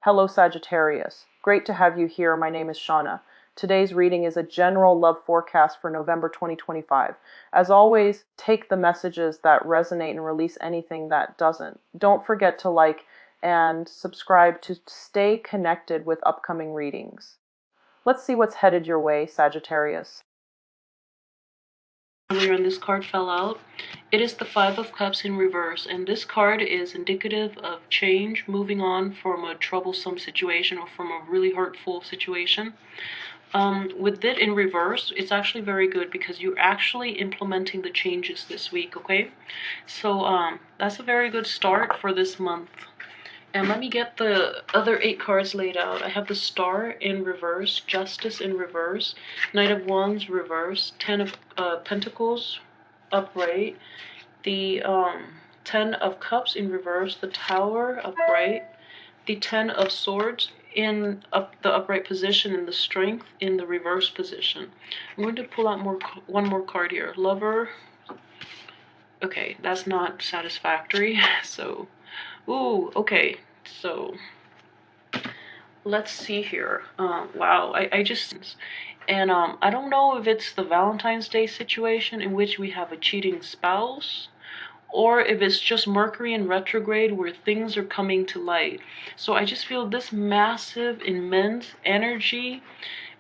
Hello Sagittarius. Great to have you here. My name is Shauna. Today's reading is a general love forecast for November 2025. As always, take the messages that resonate and release anything that doesn't. Don't forget to like and subscribe to stay connected with upcoming readings. Let's see what's headed your way, Sagittarius. Earlier, and this card fell out. It is the Five of Cups in reverse, and this card is indicative of change, moving on from a troublesome situation or from a really hurtful situation. With it in reverse, it's actually very good because you're actually implementing the changes this week, okay? So that's a very good start for this month. And let me get the other 8 cards laid out. I have the Star in reverse, Justice in reverse, Knight of Wands reverse, 10 of Pentacles upright, the 10 of Cups in reverse, the Tower upright, the 10 of Swords in the upright position, and the Strength in the reverse position. I'm going to pull out one more card here. Lover. Okay, that's not satisfactory. So, ooh, okay. So let's see here. Wow, I just, and I don't know if it's the Valentine's Day situation in which we have a cheating spouse, or if it's just Mercury in retrograde where things are coming to light. So I just feel this massive, immense energy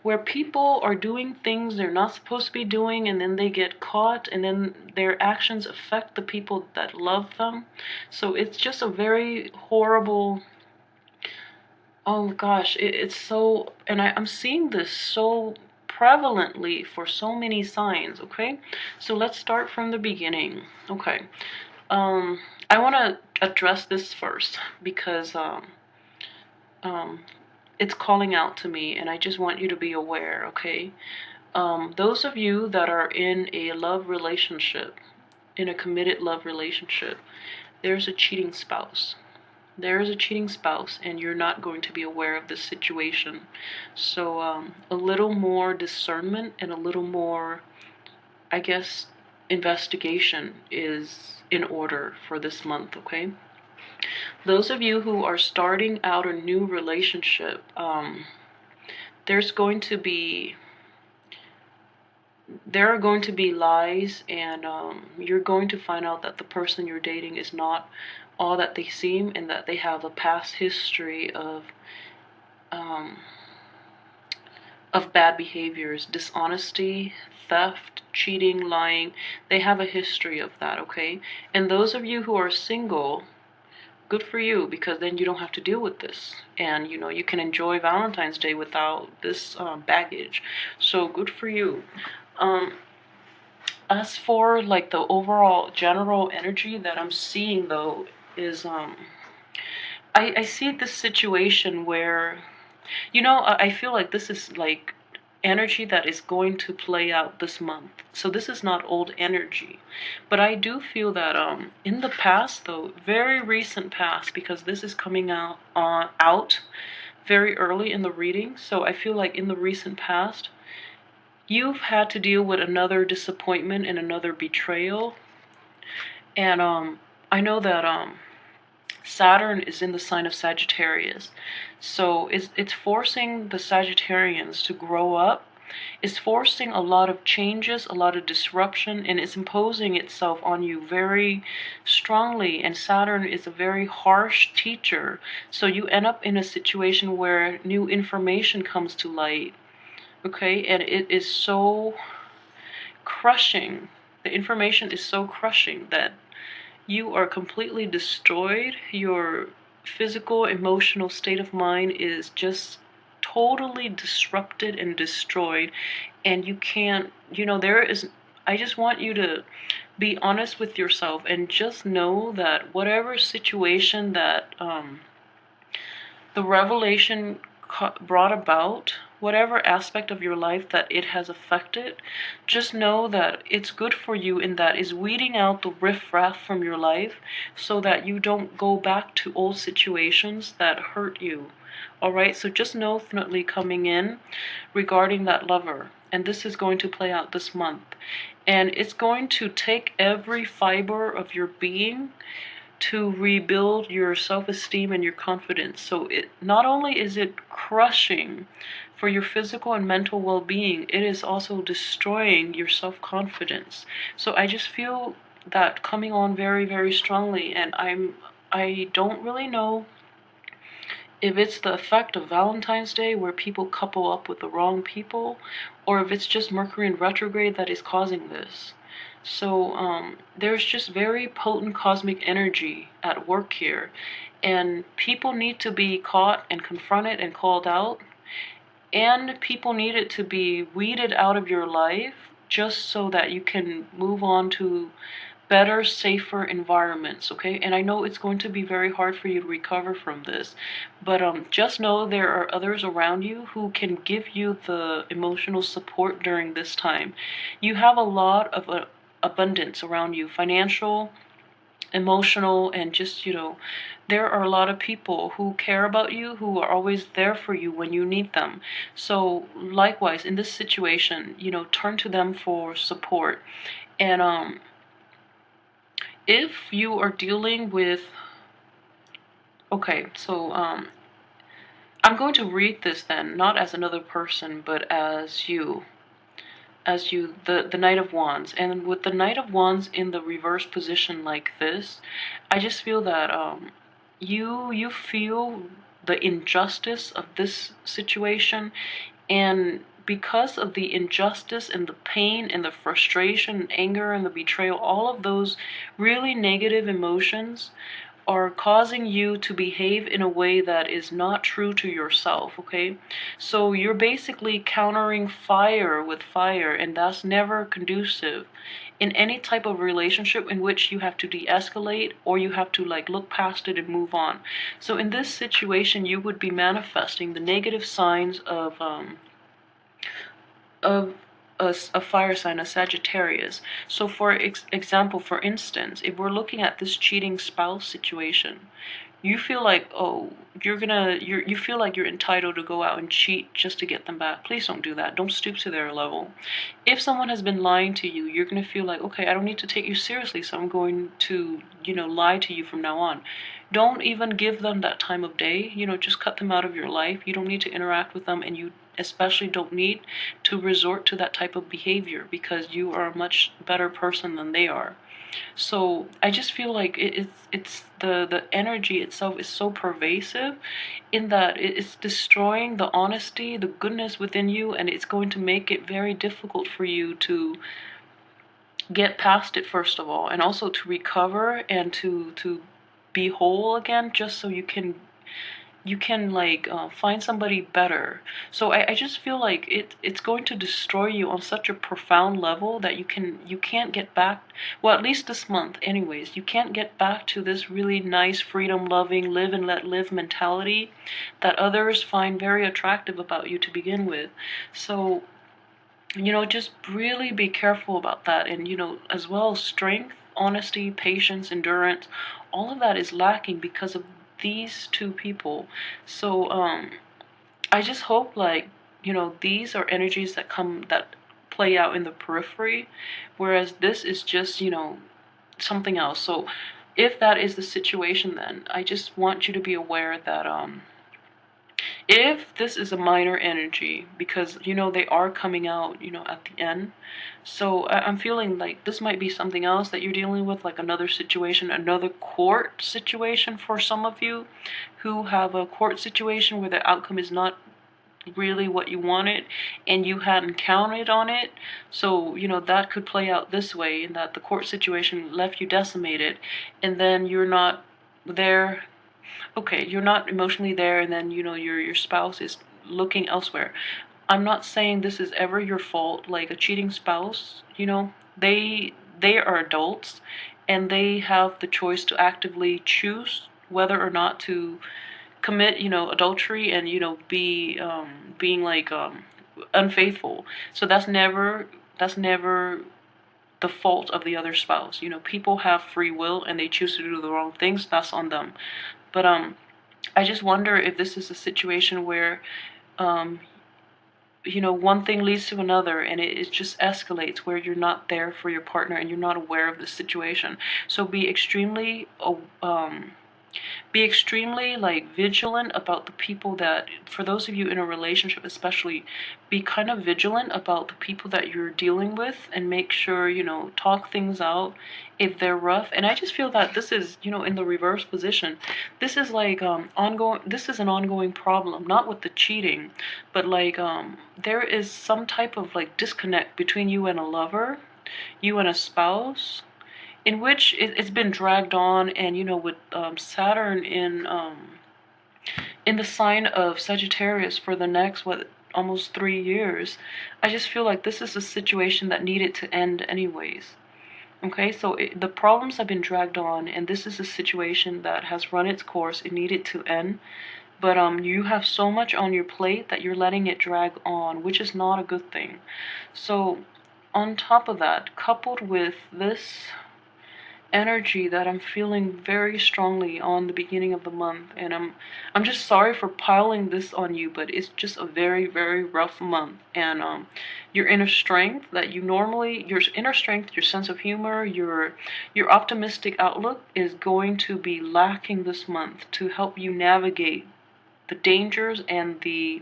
where people are doing things they're not supposed to be doing, and then they get caught, and then their actions affect the people that love them. So it's just a very horrible, oh gosh, it's so, and I'm seeing this so prevalently for so many signs, okay? So let's start from the beginning. Okay. I want to address this first because it's calling out to me, and I just want you to be aware, okay? Those of you that are in a love relationship, in a committed love relationship, there's a cheating spouse. There is a cheating spouse, and you're not going to be aware of this situation. So a little more discernment and a little more, I guess, investigation is in order for this month, okay? Those of you who are starting out a new relationship, there are going to be lies, and you're going to find out that the person you're dating is not all that they seem, and that they have a past history of bad behaviors, dishonesty, theft, cheating, lying. They have a history of that, okay? And those of you who are single, good for you, because then you don't have to deal with this, and you can enjoy Valentine's Day without this baggage. So good for you. As for like the overall general energy that I'm seeing, though, is I see this situation where, I feel like this is like energy that is going to play out this month. So this is not old energy. But I do feel that in the past, though, very recent past, because this is coming out very early in the reading. So I feel like in the recent past, you've had to deal with another disappointment and another betrayal. And I know that Saturn is in the sign of Sagittarius. So it's forcing the Sagittarians to grow up. It's forcing a lot of changes, a lot of disruption, and it's imposing itself on you very strongly. And Saturn is a very harsh teacher. So you end up in a situation where new information comes to light. Okay, and it is so crushing. The information is so crushing that you are completely destroyed. Your physical, emotional state of mind is just totally disrupted and destroyed. And you can't, I just want you to be honest with yourself and just know that whatever situation that the revelation brought about, whatever aspect of your life that it has affected, just know that it's good for you, in that is weeding out the riffraff from your life so that you don't go back to old situations that hurt you. Alright, so just know definitely coming in regarding that lover. And this is going to play out this month. And it's going to take every fiber of your being to rebuild your self-esteem and your confidence. So it not only is it crushing for your physical and mental well-being, it is also destroying your self-confidence. So I just feel that coming on very, very strongly, and I don't really know if it's the effect of Valentine's Day where people couple up with the wrong people, or if it's just Mercury in retrograde that is causing this. So there's just very potent cosmic energy at work here, and people need to be caught and confronted and called out, and people need it to be weeded out of your life just so that you can move on to better, safer environments, okay? And I know it's going to be very hard for you to recover from this, but just know there are others around you who can give you the emotional support during this time. You have a lot of abundance around you, financial, emotional, and just, there are a lot of people who care about you, who are always there for you when you need them. So likewise, in this situation, turn to them for support. And if you are dealing with, okay, so I'm going to read this then, not as another person, but as you, the Knight of Wands. And with the Knight of Wands in the reverse position like this, I just feel that you feel the injustice of this situation, and because of the injustice and the pain and the frustration and anger and the betrayal, all of those really negative emotions are causing you to behave in a way that is not true to yourself, okay? So you're basically countering fire with fire, and that's never conducive in any type of relationship in which you have to de-escalate or you have to like look past it and move on. So in this situation, you would be manifesting the negative signs of a fire sign, a Sagittarius. So for example, for instance, if we're looking at this cheating spouse situation, you feel like, oh, you feel like you're entitled to go out and cheat just to get them back. Please don't do that. Don't stoop to their level. If someone has been lying to you, you're going to feel like, okay, I don't need to take you seriously, so I'm going to, lie to you from now on. Don't even give them that time of day. Just cut them out of your life. You don't need to interact with them, and you especially don't need to resort to that type of behavior because you are a much better person than they are. So I just feel like it's the energy itself is so pervasive in that it's destroying the honesty, the goodness within you, and it's going to make it very difficult for you to get past it, first of all, and also to recover and to be whole again, just so you can like find somebody better. So I just feel like it's going to destroy you on such a profound level that you can't get back, well, at least this month anyways, you can't get back to this really nice freedom loving live and let live mentality that others find very attractive about you to begin with. So just really be careful about that. And as well, strength, honesty, patience, endurance, all of that is lacking because of these two people. So I just hope, like, these are energies that play out in the periphery, whereas this is just something else. So if that is the situation, then I just want you to be aware that if this is a minor energy, because they are coming out at the end, so I'm feeling like this might be something else that you're dealing with, like another situation, another court situation for some of you who have a court situation where the outcome is not really what you wanted and you hadn't counted on it. So that could play out this way, in that the court situation left you decimated, and then you're not there. Okay, you're not emotionally there, and then your spouse is looking elsewhere. I'm not saying this is ever your fault. Like a cheating spouse, they are adults, and they have the choice to actively choose whether or not to commit adultery and be being like unfaithful. So that's never the fault of the other spouse. People have free will and they choose to do the wrong things. That's on them. But I just wonder if this is a situation where um, you know, one thing leads to another, and it just escalates where you're not there for your partner and you're not aware of the situation. So be extremely like vigilant about the people that, for those of you in a relationship especially, be kind of vigilant about the people that you're dealing with, and make sure, you know, talk things out if they're rough. And I just feel that this is, you know, in the reverse position, this is like ongoing, this is an ongoing problem, not with the cheating, but like there is some type of like disconnect between you and a lover, you and a spouse, in which it's been dragged on. And you know, with Saturn in the sign of Sagittarius for the next, what, almost 3 years, I just feel like this is a situation that needed to end anyways. Okay, so the problems have been dragged on, and this is a situation that has run its course. It needed to end, but you have so much on your plate that you're letting it drag on, which is not a good thing. So on top of that, coupled with this energy that I'm feeling very strongly on the beginning of the month, and I'm just sorry for piling this on you, but it's just a very, very rough month. And your inner strength that you normally, your inner strength, your sense of humor, your optimistic outlook is going to be lacking this month to help you navigate the dangers and the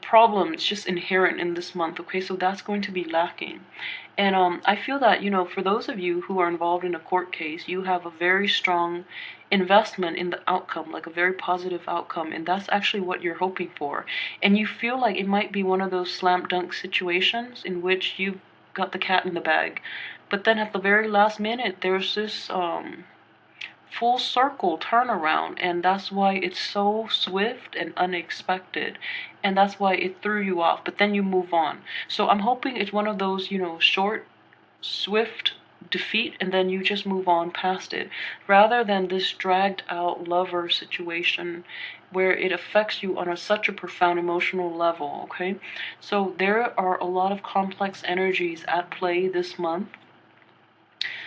problem. It's just inherent in this month. Okay, so that's going to be lacking. And I feel that, you know, for those of you who are involved in a court case, you have a very strong investment in the outcome, like a very positive outcome, and that's actually what you're hoping for. And you feel like it might be one of those slam dunk situations in which you've got the cat in the bag, but then at the very last minute there's this full circle turnaround, and that's why it's so swift and unexpected, and that's why it threw you off, but then you move on. So I'm hoping it's one of those, you know, short, swift defeat, and then you just move on past it, rather than this dragged out lover situation where it affects you on such a profound emotional level. Okay, so there are a lot of complex energies at play this month.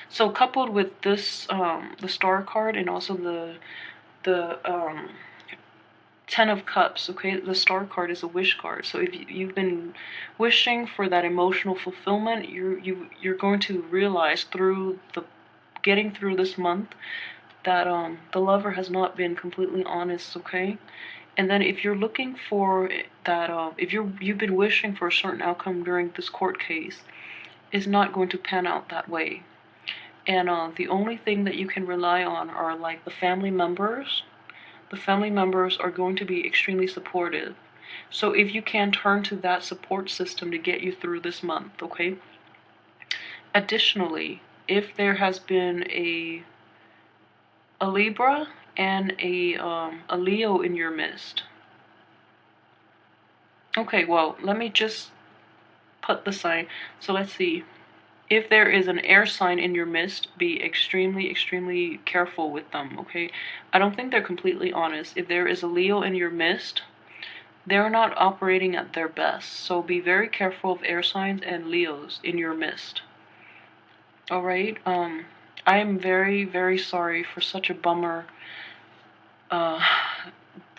So coupled with this, the Star card, and also the Ten of Cups. Okay, the Star card is a wish card. So if you've been wishing for that emotional fulfillment, you're going to realize through the getting through this month that the lover has not been completely honest. Okay. And then if you're looking for that, if you've been wishing for a certain outcome during this court case, is not going to pan out that way. And the only thing that you can rely on are like the family members. The family members are going to be extremely supportive. So if you can turn to that support system to get you through this month, okay? Additionally, if there has been a Libra and a Leo in your midst. Okay, well, let me just put the sign. So let's see. If there is an air sign in your midst, be extremely, extremely careful with them, okay? I don't think they're completely honest. If there is a Leo in your midst, they're not operating at their best. So be very careful of air signs and Leos in your midst. All right? I am very, very sorry for such a bummer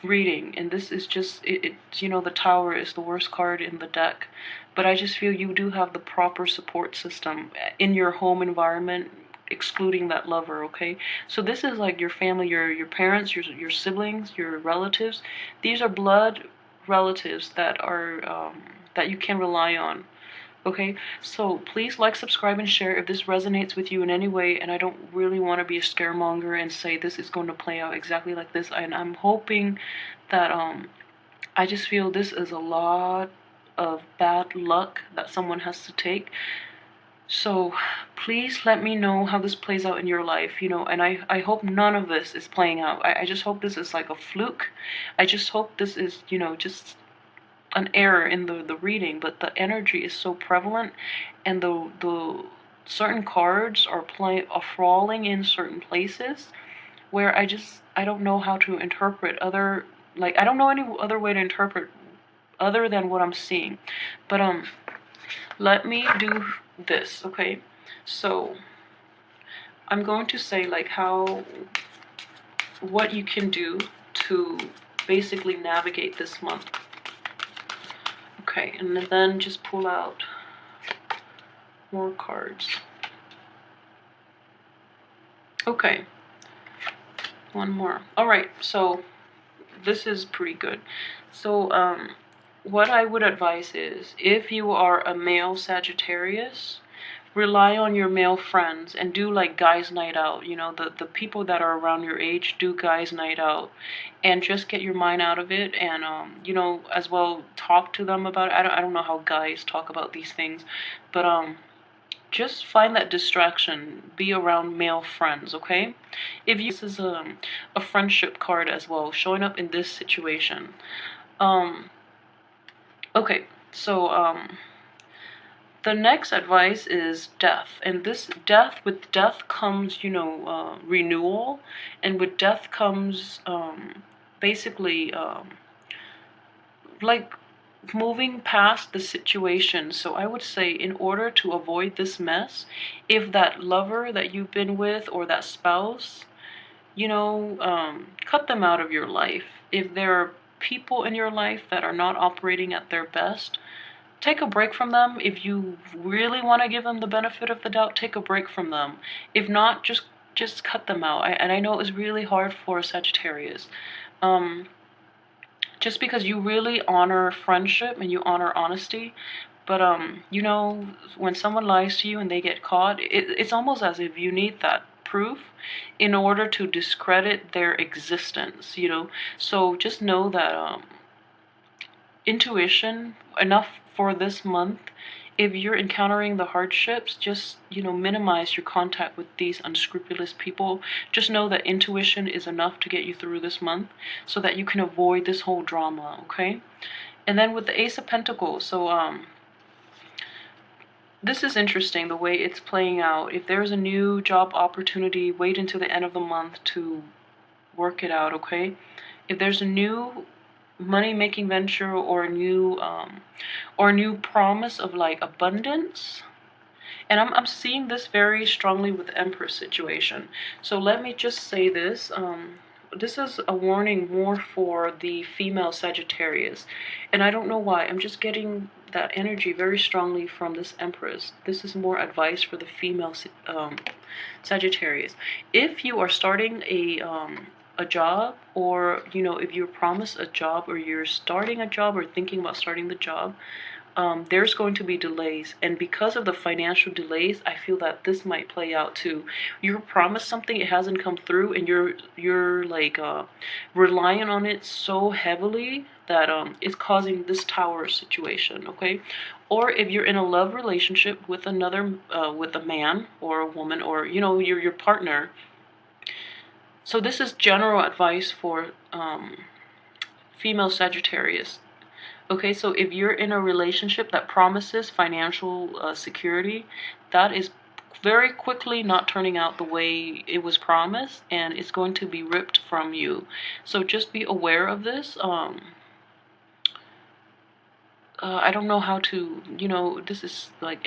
reading, and this is just it's, you know, the Tower is the worst card in the deck, but I just feel you do have the proper support system in your home environment, excluding that lover. Okay, so this is like your family, your parents, your siblings, your relatives. These are blood relatives that are that you can rely on. Okay, so please like, subscribe, and share if this resonates with you in any way. And I don't really want to be a scaremonger and say this is going to play out exactly like this. And I'm hoping that I just feel this is a lot of bad luck that someone has to take. So please let me know how this plays out in your life, you know, and I hope none of this is playing out. I just hope this is like a fluke. I just hope this is, you know, just an error in the reading, but the energy is so prevalent, and the certain cards are falling in certain places where I don't know how to interpret other, like I don't know any other way to interpret other than what I'm seeing. But let me do this, okay? So I'm going to say like what you can do to basically navigate this month. Okay, and then just pull out more cards. Okay, one more. All right, so this is pretty good. So what I would advise is, if you are a male Sagittarius, rely on your male friends and do like guys night out. You know, the people that are around your age, do guys night out and just get your mind out of it. And you know, as well, talk to them about it. I don't know how guys talk about these things, but just find that distraction. Be around male friends, okay? If you, this is a friendship card as well, showing up in this situation. Okay, so the next advice is death. And this death, with death comes, you know, renewal. And with death comes basically like moving past the situation. So I would say, in order to avoid this mess, if that lover that you've been with or that spouse, you know, cut them out of your life. If there are people in your life that are not operating at their best, take a break from them. If you really want to give them the benefit of the doubt, take a break from them. If not, just cut them out. And I know it was really hard for Sagittarius. Just because you really honor friendship and you honor honesty, but you know, when someone lies to you and they get caught, it's almost as if you need that proof in order to discredit their existence, you know. So just know that intuition enough for this month. If you're encountering the hardships, just, you know, minimize your contact with these unscrupulous people. Just know that intuition is enough to get you through this month so that you can avoid this whole drama, okay? And then with the Ace of Pentacles, so this is interesting the way it's playing out. If there's a new job opportunity, wait until the end of the month to work it out, okay? If there's a new money-making venture or a new promise of like abundance, and I'm seeing this very strongly with the Empress situation. So let me just say this. This is a warning more for the female Sagittarius. And I don't know why. I'm just getting that energy very strongly from this Empress. This is more advice for the female Sagittarius. If you are starting a job, or, you know, if you're promised a job, or you're starting a job or thinking about starting the job, there's going to be delays. And because of the financial delays, I feel that this might play out too. You're promised something, it hasn't come through, and you're like relying on it so heavily that it's causing this tower situation, okay? Or if you're in a love relationship with another with a man or a woman, or, you know, your partner. So this is general advice for female Sagittarius. Okay, so if you're in a relationship that promises financial security, that is very quickly not turning out the way it was promised, and it's going to be ripped from you. So just be aware of this. I don't know how to, you know, this is like